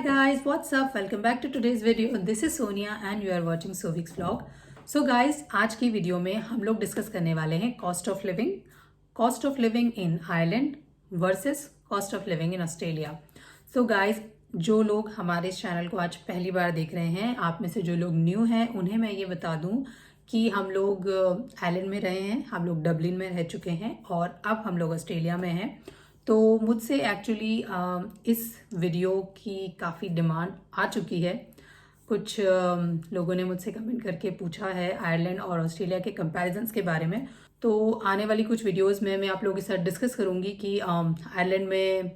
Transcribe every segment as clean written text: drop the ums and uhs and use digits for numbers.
guys, what's up? Welcome back to today's video. This is Sonia and you are watching Sovix vlog. So guys, आज की video में हम लोग discuss करने वाले हैं cost of living in Ireland versus cost of living in Australia. So guys, जो लोग हमारे इस चैनल को आज पहली बार देख रहे हैं, आप में से जो लोग न्यू हैं उन्हें मैं ये बता दूं कि हम लोग आयरलैंड में रहे हैं, हम लोग डबलिन में रह चुके हैं और अब हम लोग ऑस्ट्रेलिया में हैं. तो मुझसे एक्चुअली इस वीडियो की काफ़ी डिमांड आ चुकी है. कुछ लोगों ने मुझसे कमेंट करके पूछा है आयरलैंड और ऑस्ट्रेलिया के कंपैरिजन्स के बारे में. तो आने वाली कुछ वीडियोस में मैं आप लोगों के साथ डिस्कस करूंगी कि आयरलैंड में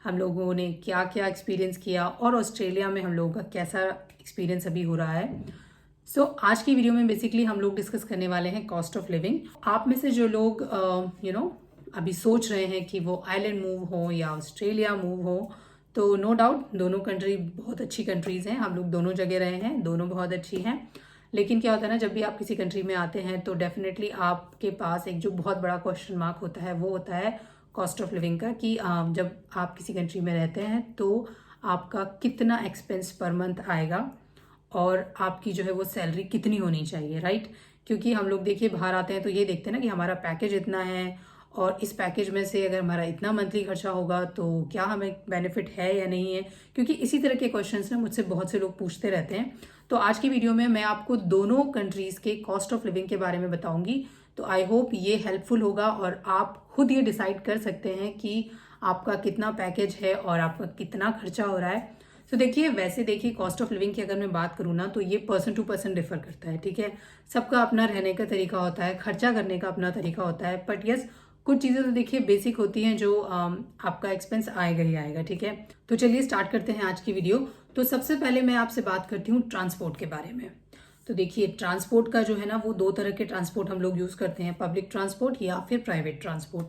हम लोगों ने क्या क्या एक्सपीरियंस किया और ऑस्ट्रेलिया में हम लोगों का कैसा एक्सपीरियंस अभी हो रहा है. सो आज की वीडियो में बेसिकली हम लोग डिस्कस करने वाले हैं कॉस्ट ऑफ लिविंग. आप में से जो लोग अभी सोच रहे हैं कि वो आइलैंड मूव हो या ऑस्ट्रेलिया मूव हो, तो नो डाउट दोनों कंट्री बहुत अच्छी कंट्रीज़ हैं. हम लोग दोनों जगह रहे हैं, दोनों बहुत अच्छी हैं. लेकिन क्या होता है ना, जब भी आप किसी कंट्री में आते हैं तो डेफिनेटली आपके पास एक जो बहुत बड़ा क्वेश्चन मार्क होता है वो होता है कॉस्ट ऑफ लिविंग का, कि जब आप किसी कंट्री में रहते हैं तो आपका कितना एक्सपेंस पर मंथ आएगा और आपकी जो है वो सैलरी कितनी होनी चाहिए, राइट. क्योंकि हम लोग देखिए बाहर आते हैं तो ये देखते हैं ना कि हमारा पैकेज इतना है और इस पैकेज में से अगर हमारा इतना मंथली खर्चा होगा तो क्या हमें बेनिफिट है या नहीं है. क्योंकि इसी तरह के क्वेश्चंस ना मुझसे बहुत से लोग पूछते रहते हैं. तो आज की वीडियो में मैं आपको दोनों कंट्रीज़ के कॉस्ट ऑफ लिविंग के बारे में बताऊंगी. तो आई होप ये हेल्पफुल होगा और आप खुद ये डिसाइड कर सकते हैं कि आपका कितना पैकेज है और आपका कितना खर्चा हो रहा है. तो देखिए, वैसे देखिए कॉस्ट ऑफ लिविंग की अगर मैं बात करूँ ना तो ये पर्सन टू पर्सन डिफर करता है, ठीक है. सबका अपना रहने का तरीका होता है, खर्चा करने का अपना तरीका होता है. बट यस, कुछ चीज़ें तो देखिए बेसिक होती हैं जो आपका एक्सपेंस आएगा ही आएगा, ठीक है. तो चलिए स्टार्ट करते हैं आज की वीडियो. तो सबसे पहले मैं आपसे बात करती हूँ ट्रांसपोर्ट के बारे में. तो देखिए, ट्रांसपोर्ट का जो है ना वो दो तरह के ट्रांसपोर्ट हम लोग यूज़ करते हैं, पब्लिक ट्रांसपोर्ट या फिर प्राइवेट ट्रांसपोर्ट.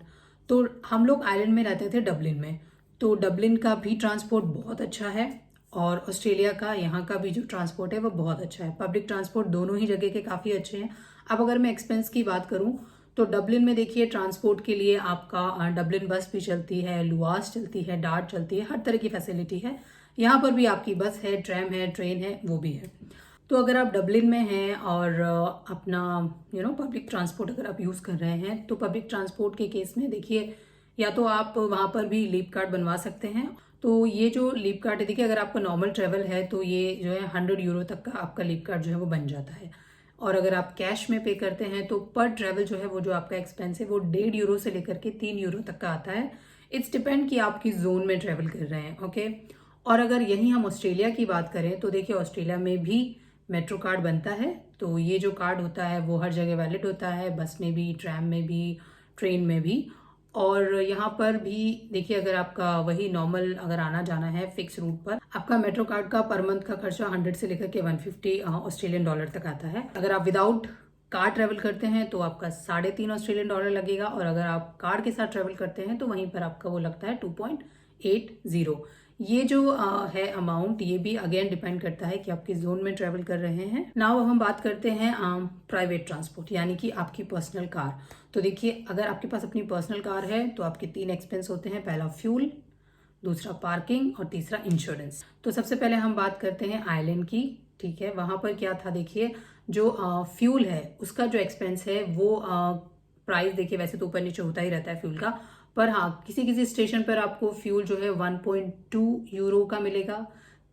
तो हम लोग आयरलैंड में रहते थे डबलिन में, तो डबलिन का भी ट्रांसपोर्ट बहुत अच्छा है और ऑस्ट्रेलिया का यहाँ का भी जो ट्रांसपोर्ट है वो बहुत अच्छा है. पब्लिक ट्रांसपोर्ट दोनों ही जगह के काफ़ी अच्छे हैं. अब अगर मैं एक्सपेंस की बात करूँ तो डबलिन में देखिए ट्रांसपोर्ट के लिए आपका डबलिन बस भी चलती है, लुआस चलती है, डार्ट चलती है, हर तरह की फैसिलिटी है. यहाँ पर भी आपकी बस है, ट्रैम है, ट्रेन है, वो भी है. तो अगर आप डबलिन में हैं और अपना पब्लिक ट्रांसपोर्ट अगर आप यूज़ कर रहे हैं तो पब्लिक ट्रांसपोर्ट के केस में देखिए, या तो आप वहाँ पर भी लीप कार्ड बनवा सकते हैं. तो ये जो लीप कार्ड है, देखिए अगर आपका नॉर्मल ट्रेवल है तो ये जो है 100 यूरो तक का आपका लीप कार्ड जो है वो बन जाता है. और अगर आप कैश में पे करते हैं तो पर ट्रैवल जो है वो जो आपका एक्सपेंस है वो 1.5 यूरो से लेकर के 3 यूरो तक का आता है. इट्स डिपेंड कि आप किस जोन में ट्रैवल कर रहे हैं, ओके. और अगर यहीं हम ऑस्ट्रेलिया की बात करें तो देखिए ऑस्ट्रेलिया में भी मेट्रो कार्ड बनता है. तो ये जो कार्ड होता है वो हर जगह वैलिड होता है, बस में भी, ट्रैम में भी, ट्रेन में भी. और यहाँ पर भी देखिए, अगर आपका वही नॉर्मल अगर आना जाना है फिक्स रूट पर, आपका मेट्रो कार्ड का पर मंथ का खर्चा 100 से लेकर के 150 ऑस्ट्रेलियन डॉलर तक आता है. अगर आप विदाउट कार ट्रेवल करते हैं तो आपका 3.5 ऑस्ट्रेलियन डॉलर लगेगा और अगर आप कार के साथ ट्रेवल करते हैं तो वहीं पर आपका वो लगता है 2.80. ये जो है अमाउंट, ये भी अगेन डिपेंड करता है कि आप किस जोन में ट्रेवल कर रहे हैं. नाउ हम बात करते हैं प्राइवेट ट्रांसपोर्ट यानी कि आपकी पर्सनल कार. तो देखिए, अगर आपके पास अपनी पर्सनल कार है तो आपके 3 एक्सपेंस होते हैं. पहला फ्यूल, दूसरा पार्किंग और तीसरा इंश्योरेंस. तो सबसे पहले हम बात करते हैं आइलैंड की, ठीक है. वहां पर क्या था, देखिए जो फ्यूल है उसका जो एक्सपेंस है वो प्राइस देखिए वैसे तो ऊपर नीचे होता ही रहता है फ्यूल का, पर हाँ किसी किसी स्टेशन पर आपको फ्यूल जो है 1.2 यूरो का मिलेगा,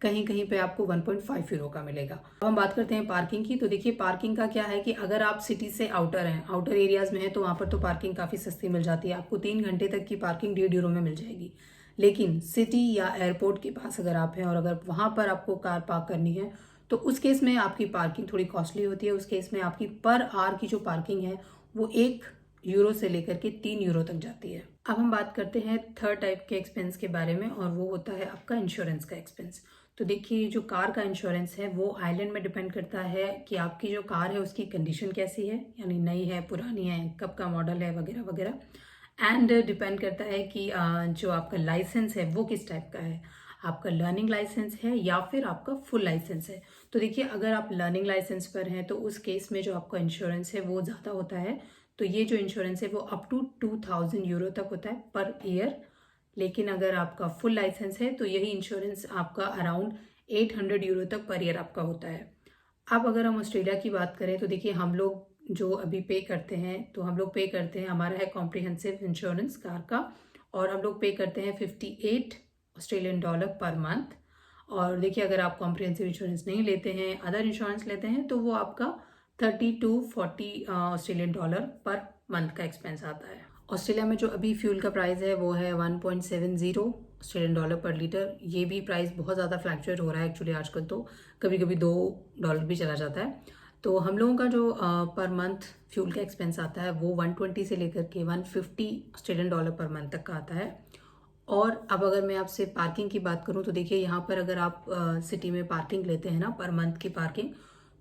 कहीं कहीं पे आपको 1.5 यूरो का मिलेगा. अब हम बात करते हैं पार्किंग की. तो देखिए पार्किंग का क्या है कि अगर आप सिटी से आउटर हैं, आउटर एरियाज में हैं, तो वहां पर तो पार्किंग काफ़ी सस्ती मिल जाती है. आपको 3 घंटे तक की पार्किंग 1.5 यूरो में मिल जाएगी. लेकिन सिटी या एयरपोर्ट के पास अगर आप हैं और अगर वहां पर आपको कार पार्क करनी है तो उस केस में आपकी पार्किंग थोड़ी कॉस्टली होती है. उस केस में आपकी पर आवर की जो पार्किंग है वो 1 यूरो से लेकर के 3 यूरो तक जाती है. अब हम बात करते हैं थर्ड टाइप के एक्सपेंस के बारे में और वो होता है आपका इंश्योरेंस का एक्सपेंस. तो देखिए, जो कार का इंश्योरेंस है वो आइलैंड में डिपेंड करता है कि आपकी जो कार है उसकी कंडीशन कैसी है, यानी नई है, पुरानी है, कब का मॉडल है, वगैरह वगैरह. एंड डिपेंड करता है कि जो आपका लाइसेंस है वो किस टाइप का है, आपका लर्निंग लाइसेंस है या फिर आपका फुल लाइसेंस है. तो देखिए, अगर आप लर्निंग लाइसेंस पर हैं तो उस केस में जो आपका इंश्योरेंस है वो ज़्यादा होता है. तो ये जो इंश्योरेंस है वो अप टू 2000 यूरो तक होता है पर ईयर. लेकिन अगर आपका फुल लाइसेंस है तो यही इंश्योरेंस आपका अराउंड 800 यूरो तक पर ईयर आपका होता है। अब अगर हम ऑस्ट्रेलिया की बात करें तो देखिए हम लोग जो अभी पे करते हैं तो हम लोग पे करते हैं, हमारा है कॉम्प्रिहेंसिव इंश्योरेंस कार का, और हम लोग पे करते हैं 58 ऑस्ट्रेलियन डॉलर पर मंथ। और देखिए अगर आप कॉम्प्रिहेंसिव इंश्योरेंस नहीं लेते हैं, अदर इंश्योरेंस लेते हैं, तो वो आपका 30 to 40 Australian dollar per month का एक्सपेंस आता है। ऑस्ट्रेलिया में जो अभी फ्यूल का प्राइस है वो है 1.70 ऑस्ट्रेलियन डॉलर पर लीटर। ये भी प्राइस बहुत ज़्यादा फ्लैक्चुएट हो रहा है एक्चुअली आजकल, तो कभी कभी $2 भी चला जाता है। तो हम लोगों का जो पर मंथ फ्यूल का एक्सपेंस आता है वो 120 से लेकर के 150 ऑस्ट्रेलियन डॉलर पर मंथ तक का आता है। और अब अगर मैं आपसे पार्किंग की बात करूं तो देखिए यहाँ पर अगर आप सिटी में पार्किंग लेते हैं ना, पर मंथ की पार्किंग,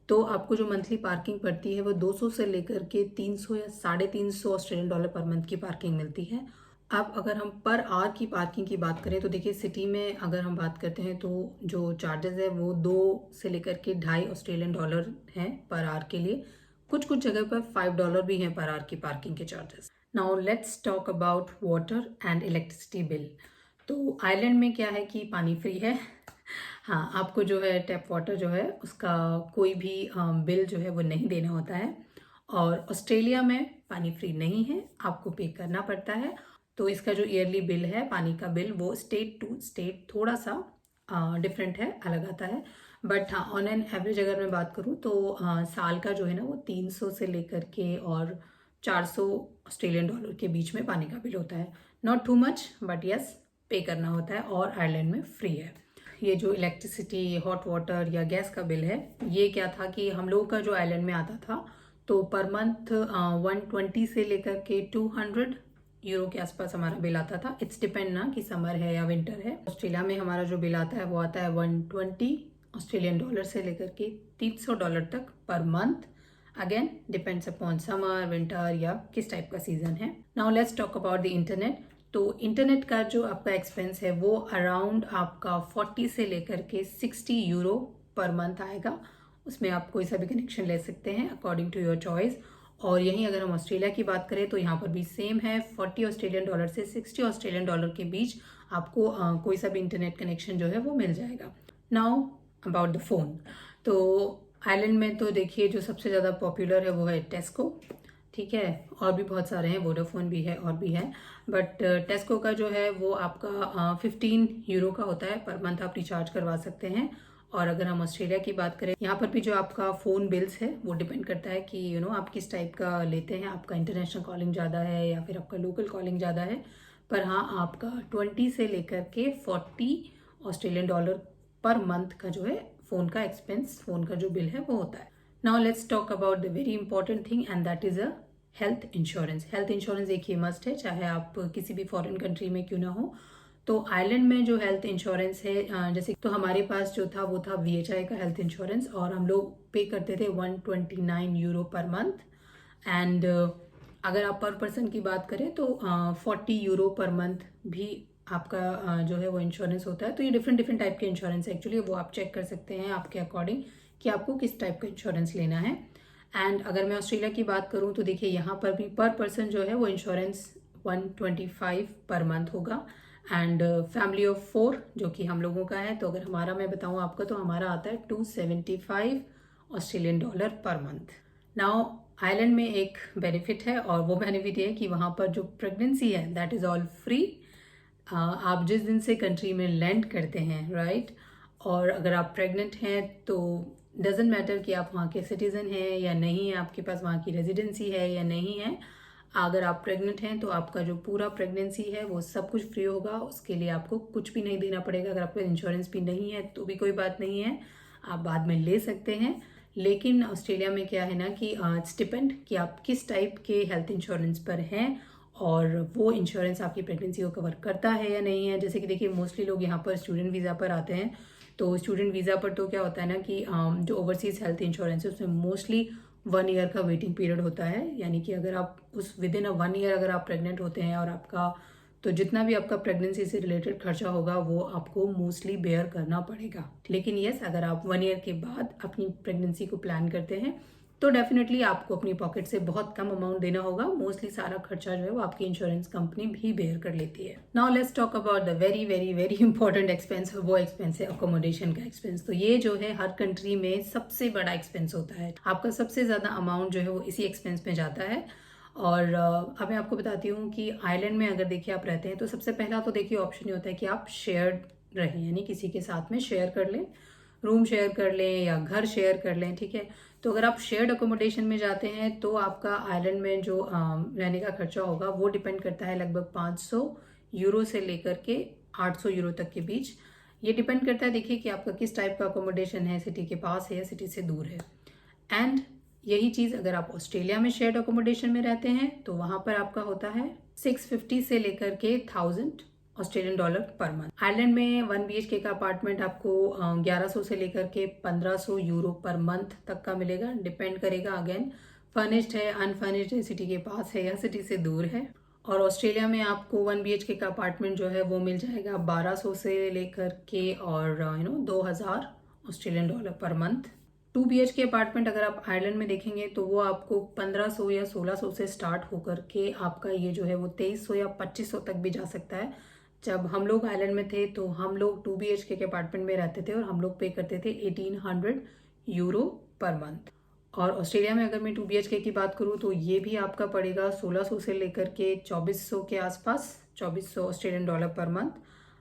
तो आपको जो मंथली पार्किंग पड़ती है वो 200 से लेकर के 300 या 350 ऑस्ट्रेलियन डॉलर पर मंथ की पार्किंग मिलती है। अब अगर हम पर आवर की पार्किंग की बात करें तो देखिए सिटी में अगर हम बात करते हैं तो जो चार्जेस है वो 2 से लेकर के 2.5 ऑस्ट्रेलियन डॉलर हैं पर आवर के लिए। कुछ कुछ जगह पर $5 भी हैं पर आवर की पार्किंग के charges. Now let's talk about water and electricity bill. तो आयरलैंड में क्या है कि पानी फ्री है। हाँ, आपको जो है टैप वाटर जो है उसका कोई भी बिल जो है वो नहीं देना होता है। और ऑस्ट्रेलिया में पानी फ्री नहीं है, आपको पे करना पड़ता है। तो इसका जो ईयरली बिल है पानी का बिल वो स्टेट टू स्टेट थोड़ा सा डिफरेंट है, अलग आता है। बट हाँ, ऑन एन एवरेज अगर मैं बात करूँ तो साल का जो है ना वो 300 से लेकर के और 400 ऑस्ट्रेलियन डॉलर के बीच में पानी का बिल होता है। Not too much but yes, पे करना होता है और आयरलैंड में फ्री है। ये जो इलेक्ट्रिसिटी, हॉट वाटर या गैस का बिल है, ये क्या था कि हम लोगों का जो आयरलैंड में आता था तो पर मंथ 120 से लेकर के 200 यूरो के आसपास हमारा बिल आता था। इट्स डिपेंड ना कि समर है या विंटर है। ऑस्ट्रेलिया में हमारा जो बिल आता है वो आता है 120 ऑस्ट्रेलियन डॉलर से लेकर के $300 तक per month. Again depends upon summer, winter या किस टाइप का सीजन है। Now let's talk about the internet. तो इंटरनेट का जो आपका एक्सपेंस है वो अराउंड आपका 40 से लेकर के 60 यूरो पर मंथ आएगा। उसमें आप कोई सा भी कनेक्शन ले सकते हैं अकॉर्डिंग टू योर चॉइस। और यहीं अगर हम ऑस्ट्रेलिया की बात करें तो यहाँ पर भी सेम है, 40 ऑस्ट्रेलियन डॉलर से 60 ऑस्ट्रेलियन डॉलर के बीच आपको कोई सा भी इंटरनेट कनेक्शन जो है वो मिल जाएगा। Now about the phone. तो आइलैंड में तो देखिए जो सबसे ज़्यादा पॉपुलर है वो है टेस्को, ठीक है, और भी बहुत सारे हैं, वोडाफोन भी है और भी है। बट टेस्को का जो है वो आपका 15 यूरो का होता है पर मंथ, आप रिचार्ज करवा सकते हैं। और अगर हम ऑस्ट्रेलिया की बात करें, यहाँ पर भी जो आपका फ़ोन बिल्स है वो डिपेंड करता है कि आप किस टाइप का लेते हैं, आपका इंटरनेशनल कॉलिंग ज़्यादा है या फिर आपका लोकल कॉलिंग ज़्यादा है। पर हाँ, आपका 20 से लेकर के 40 ऑस्ट्रेलियन डॉलर पर मंथ का जो है फ़ोन का एक्सपेंस, फ़ोन का जो बिल है वो होता है। Now let's talk about the very important thing and that is a health insurance. Health insurance एक ही मस्ट है, चाहे आप किसी भी फॉरेन कंट्री में क्यों ना हो। तो आइलैंड में जो हेल्थ इंश्योरेंस है, जैसे तो हमारे पास जो था वो था VHI का हेल्थ इंश्योरेंस, और हम लोग पे करते थे 129 यूरो पर मंथ। एंड अगर आप पर पर्सन की बात करें तो 40 यूरो पर मंथ भी आपका जो है वो इंश्योरेंस होता है। तो ये डिफरेंट डिफरेंट टाइप के इंश्योरेंस है एक्चुअली, वो आप चेक कर सकते हैं आपके अकॉर्डिंग कि आपको किस टाइप का इंश्योरेंस लेना है। एंड अगर मैं ऑस्ट्रेलिया की बात करूं तो देखिए यहाँ पर भी पर पर्सन जो है वो इंश्योरेंस 125 पर मंथ होगा। एंड फैमिली ऑफ 4 जो कि हम लोगों का है, तो अगर हमारा मैं बताऊं आपको तो हमारा आता है 275 Australian dollar per month. Now island में एक बेनिफिट है, और वो बेनिफिट ये है कि वहाँ पर जो प्रेगनेंसी है दैट इज़ ऑल फ्री। आप जिस दिन से कंट्री में लैंड करते हैं, राइट, और अगर आप प्रेग्नेंट हैं तो डजेंट मैटर कि आप वहाँ के सिटीज़न हैं या नहीं है, आपके पास वहाँ की रेजिडेंसी है या नहीं है। अगर आप प्रेग्नेंट हैं तो आपका जो पूरा प्रेगनेंसी है वो सब कुछ फ्री होगा, उसके लिए आपको कुछ भी नहीं देना पड़ेगा। अगर आपका इंश्योरेंस भी नहीं है तो भी कोई बात नहीं है, आप बाद में ले सकते हैं। लेकिन ऑस्ट्रेलिया में क्या है ना कि इट्स डिपेंड कि आप किस टाइप के हेल्थ इंश्योरेंस पर हैं और वो इंश्योरेंस आपकी प्रेगनेंसी को कवर करता है या नहीं है। जैसे कि देखिए मोस्टली लोग यहाँ पर स्टूडेंट वीज़ा पर आते हैं, तो स्टूडेंट वीज़ा पर तो क्या होता है ना कि जो ओवरसीज़ हेल्थ इंश्योरेंस है उसमें मोस्टली 1 ईयर का वेटिंग पीरियड होता है। यानी कि अगर आप उस विद इन 1 ईयर अगर आप प्रेग्नेंट होते हैं और आपका तो जितना भी आपका प्रेगनेंसी से रिलेटेड खर्चा होगा वो आपको मोस्टली बेयर करना पड़ेगा। लेकिन यस, अगर आप 1 ईयर के बाद अपनी प्रेगनेंसी को प्लान करते हैं तो डेफिनेटली आपको अपनी पॉकेट से बहुत कम अमाउंट देना होगा। मोस्टली सारा खर्चा जो है वो आपकी इंश्योरेंस कंपनी भी बेयर कर लेती है। Now let's talk about the very very very important expense. वो एक्सपेंस है अकोमोडेशन का एक्सपेंस। तो ये जो है हर कंट्री में सबसे बड़ा एक्सपेंस होता है। आपका सबसे ज्यादा अमाउंट जो है वो इसी एक्सपेंस में जाता है। और अब मैं आपको बताती हूँ कि आइलैंड में अगर देखिए आप रहते हैं तो सबसे पहला तो देखिए ऑप्शन ये होता है कि आप शेयर्ड रहें, यानी किसी के साथ में शेयर कर लें, रूम शेयर कर लें या घर शेयर कर लें, ठीक है। तो अगर आप शेयर्ड अकोमोडेशन में जाते हैं तो आपका आइलैंड में जो रहने का खर्चा होगा वो डिपेंड करता है लगभग 500 यूरो से लेकर के 800 यूरो तक के बीच। ये डिपेंड करता है देखिए कि आपका किस टाइप का अकोमोडेशन है, सिटी के पास है या सिटी से दूर है। एंड यही चीज़ अगर आप ऑस्ट्रेलिया में शेयर्ड अकोमोडेशन में रहते हैं तो वहां पर आपका होता है 650 से लेकर के 1000 Australian dollar per month. Ireland में 1 BHK का अपार्टमेंट आपको 1100 से लेकर के 1500 यूरो पर मंथ तक का मिलेगा। डिपेंड करेगा अगेन फर्निश्ड है अनफर्निश्ड है, सिटी के पास है या सिटी से दूर है। और ऑस्ट्रेलिया में आपको 1 BHK का अपार्टमेंट जो है वो मिल जाएगा 1200 से लेकर के और 2000 Australian dollar per month. 2 BHK apartment अगर आप आयरलैंड में देखेंगे तो वो आपको 1500 या 1600 से स्टार्ट होकर के आपका ये जो है वो 2300 या 2500 तक भी जा सकता है। जब हम लोग आयरलैंड में थे तो हम लोग 2 BHK के अपार्टमेंट में रहते थे और हम लोग पे करते थे 1800 यूरो पर मंथ। और ऑस्ट्रेलिया में अगर मैं 2 BHK की बात करूँ तो ये भी आपका पड़ेगा 1600 से लेकर के 2400 के आसपास, 2400 ऑस्ट्रेलियन डॉलर पर मंथ।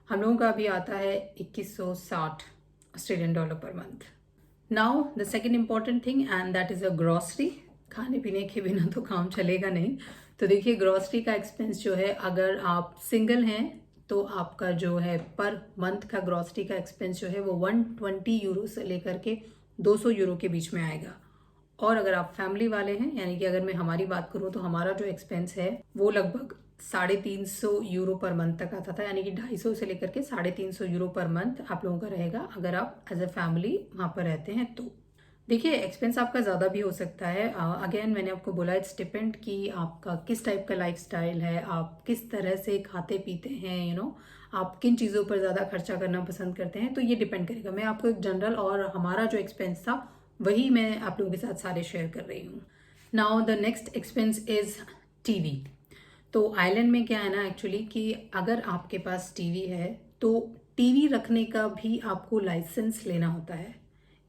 हम लोगों का अभी आता है 2160 Australian dollar per month. Now the second important thing and that is a grocery. खाने पीने के बिना तो काम चलेगा नहीं। तो देखिए ग्रॉसरी का एक्सपेंस जो है अगर आप सिंगल हैं तो आपका जो है पर मंथ का ग्रॉसरी का एक्सपेंस जो है वो 120 यूरो से लेकर के 200 यूरो के बीच में आएगा। और अगर आप फैमिली वाले हैं, यानी कि अगर मैं हमारी बात करूं तो हमारा जो एक्सपेंस है वो लगभग 350 यूरो पर मंथ तक आता था, यानी कि 250 से लेकर के 350 यूरो पर मंथ आप लोगों का रहेगा अगर आप एज अ फैमिली वहां पर रहते हैं तो। देखिए एक्सपेंस आपका ज़्यादा भी हो सकता है। अगेन मैंने आपको बोला इट्स डिपेंड कि आपका किस टाइप का लाइफस्टाइल है, आप किस तरह से खाते पीते हैं, आप किन चीज़ों पर ज़्यादा खर्चा करना पसंद करते हैं, तो ये डिपेंड करेगा। मैं आपको एक जनरल और हमारा जो एक्सपेंस था वही मैं आप लोगों के साथ सारे शेयर कर रही हूँ। Now the next expense is TV. तो आइलैंड में क्या है ना एक्चुअली कि अगर आपके पास टीवी है तो टीवी रखने का भी आपको लाइसेंस लेना होता है।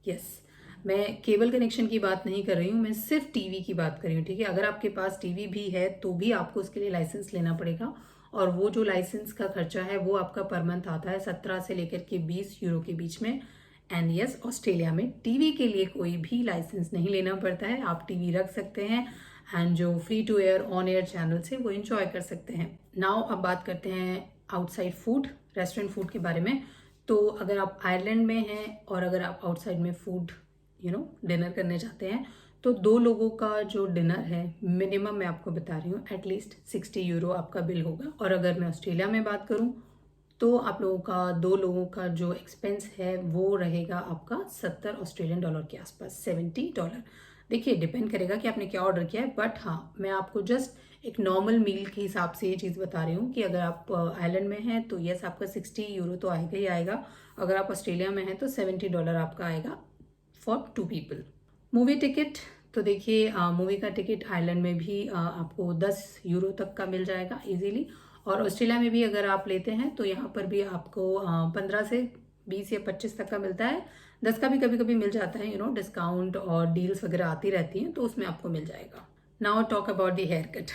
यस, मैं केबल कनेक्शन की बात नहीं कर रही हूँ, मैं सिर्फ टीवी की बात कर रही हूँ, ठीक है। अगर आपके पास टीवी भी है तो भी आपको उसके लिए लाइसेंस लेना पड़ेगा। और वो जो लाइसेंस का खर्चा है वो आपका पर मंथ आता है 17 से लेकर के 20 यूरो के बीच में। एंड यस, ऑस्ट्रेलिया में टीवी के लिए कोई भी लाइसेंस नहीं लेना पड़ता है, आप टीवी रख सकते हैं एंड जो free to air on air channels है वो एंजॉय कर सकते हैं। नाउ अब बात करते हैं आउटसाइड फूड, रेस्टोरेंट फूड के बारे में। तो अगर आप आयरलैंड में हैं और अगर आप आउटसाइड में फूड डिनर करने जाते हैं तो 2 लोगों का जो डिनर है मिनिमम मैं आपको बता रही हूँ एटलीस्ट 60 यूरो आपका बिल होगा। और अगर मैं ऑस्ट्रेलिया में बात करूँ तो आप लोगों का 2 लोगों का जो एक्सपेंस है वो रहेगा आपका 70 ऑस्ट्रेलियन डॉलर के आसपास, $70। देखिए डिपेंड करेगा कि आपने क्या ऑर्डर किया है, बट हाँ मैं आपको जस्ट एक नॉर्मल मील के हिसाब से ये चीज़ बता रही हूँ कि अगर आप आइलैंड में हैं तो यस आपका 60 यूरो तो आएगा ही आएगा। अगर आप ऑस्ट्रेलिया में हैं तो $70 आपका आएगा फॉर 2 पीपल। मूवी टिकट, तो देखिए मूवी का टिकट आयरलैंड में भी आपको 10 यूरो तक का मिल जाएगा इजीली। और ऑस्ट्रेलिया में भी अगर आप लेते हैं तो यहाँ पर भी आपको 15 से 20 या 25 तक का मिलता है। 10 का भी कभी कभी मिल जाता है, डिस्काउंट और डील्स वगैरह आती रहती हैं तो उसमें आपको मिल जाएगा। Now talk about the haircut.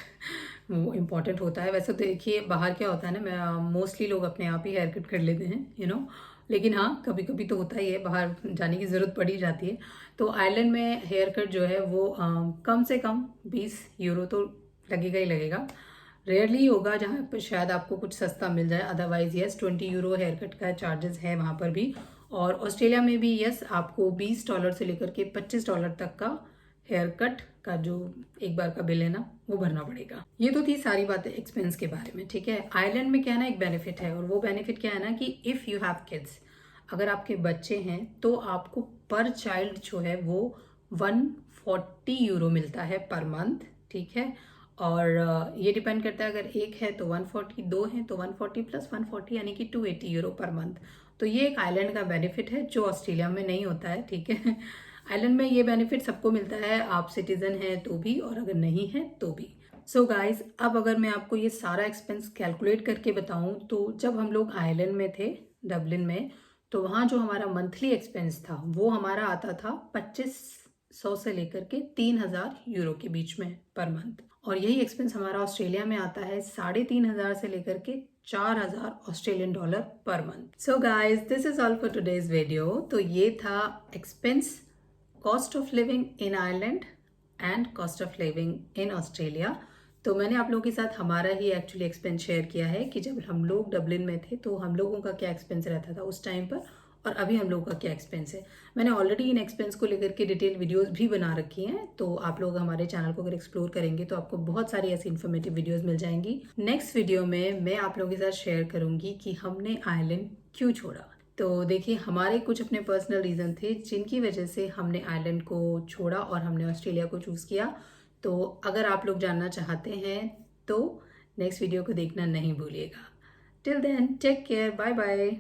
वो इम्पॉर्टेंट होता है। वैसे तो देखिए बाहर क्या होता है ना, मैं मोस्टली लोग अपने आप ही हेयर कट कर लेते हैं, लेकिन हाँ कभी कभी तो होता ही है, बाहर जाने की ज़रूरत पड़ ही जाती है। तो आयरलैंड में हेयर कट जो है वो कम से कम 20 यूरो तो लगेगा ही लगेगा। रेयरली होगा जहाँ पर शायद आपको कुछ सस्ता मिल जाए, otherwise yes 20 euro haircut का चार्जेस है वहाँ पर भी। और ऑस्ट्रेलिया में भी यस आपको $20 से लेकर के $25 तक का हेयर कट का जो एक बार का बिल है ना वो भरना पड़ेगा। ये तो थी सारी बातें एक्सपेंस के बारे में, ठीक है। आयरलैंड में क्या है ना एक बेनिफिट है, और वो बेनिफिट क्या है ना कि इफ़ यू हैव किड्स, अगर आपके बच्चे हैं तो आपको पर चाइल्ड जो है वो 140 यूरो मिलता है पर मंथ, ठीक है। और ये डिपेंड करता है, अगर एक है तो 140, 2 हैं तो 140 प्लस 140 यानी कि 280 यूरो पर मंथ। तो ये एक आइलैंड का बेनिफिट है जो ऑस्ट्रेलिया में नहीं होता है, ठीक है। आइलैंड में ये बेनिफिट सबको मिलता है, आप सिटीजन हैं तो भी और अगर नहीं है तो भी। सो गाइज, अब अगर मैं आपको ये सारा एक्सपेंस कैलकुलेट करके बताऊं तो जब हम लोग आइलैंड में थे, डबलिन में, तो वहाँ जो हमारा मंथली एक्सपेंस था वो हमारा आता था 2500 से लेकर के 3000 यूरो के बीच में पर मंथ। और यही एक्सपेंस हमारा ऑस्ट्रेलिया में आता है 3500 से लेकर के 4000 Australian dollar per month. So guys, this is all for today's video. तो ये था expense, cost of living in Ireland and cost of living in Australia. तो मैंने आप लोगों के साथ हमारा ही एक्चुअली एक्सपेंस शेयर किया है कि जब हम लोग डबलिन में थे तो हम लोगों का क्या एक्सपेंस रहता था उस टाइम पर और अभी हम लोगों का क्या एक्सपेंस है। मैंने ऑलरेडी इन एक्सपेंस को लेकर के डिटेल वीडियोस भी बना रखी हैं, तो आप लोग हमारे चैनल को अगर एक्सप्लोर करेंगे तो आपको बहुत सारी ऐसी इन्फॉर्मेटिव वीडियोस मिल जाएंगी। नेक्स्ट वीडियो में मैं आप लोगों के साथ शेयर करूंगी कि हमने आयरलैंड क्यों छोड़ा। तो देखिए, हमारे कुछ अपने पर्सनल रीज़न थे जिनकी वजह से हमने आयरलैंड को छोड़ा और हमने ऑस्ट्रेलिया को चूज़ किया। तो अगर आप लोग जानना चाहते हैं तो नेक्स्ट वीडियो को देखना नहीं भूलिएगा। Till then, take care, bye bye.